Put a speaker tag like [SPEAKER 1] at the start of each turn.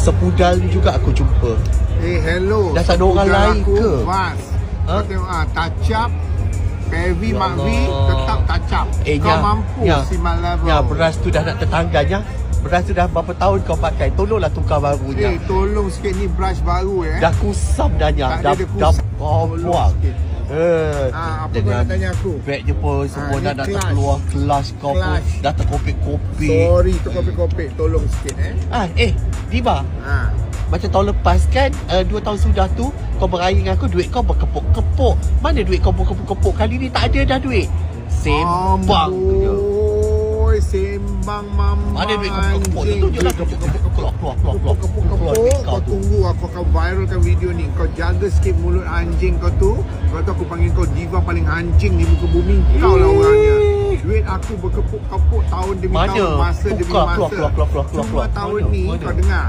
[SPEAKER 1] sepudal ni juga aku jumpa.
[SPEAKER 2] Hello.
[SPEAKER 1] Dah tak ada orang lain ke?
[SPEAKER 2] Bas. Kau tengok tacap Pevi
[SPEAKER 1] Ya
[SPEAKER 2] Makvi
[SPEAKER 1] Allah.
[SPEAKER 2] tetap tacap. Kau mampu si level.
[SPEAKER 1] Ya, beras tu dah nak tetangganya. Beras tu dah berapa tahun kau pakai. Tolonglah tukar barunya.
[SPEAKER 2] Tolong sikit ni brush baru
[SPEAKER 1] Dah kusam dah nya. Dah buang.
[SPEAKER 2] Apa kau nak tanya aku?
[SPEAKER 1] Bagnya pun semua dah nak terkeluar. Kelas kau pun dah terkopik-kopik.
[SPEAKER 2] Sorry terkopik-kopik. Tolong sikit
[SPEAKER 1] Diva. Macam tahun lepas kan, 2 tahun sudah tu kau berair dengan aku, duit kau berkepuk-kepuk. Mana duit kau berkepuk-kepuk? Kali ni tak ada dah duit. Sembang je.
[SPEAKER 2] Sembang mama.
[SPEAKER 1] Mana duit kau berkepuk? Tunjuklah kepuk-kepuk. Keluar.
[SPEAKER 2] Kau tunggu aku akan viralkan video ni. Kau jaga sikit mulut anjing kau tu. Kau tahu aku panggil kau diva paling anjing di muka bumi. Kau lah orangnya. Duit aku berkepuk-kepuk tahun demi tahun, masa demi masa. Cuma tahun ni kau dengar.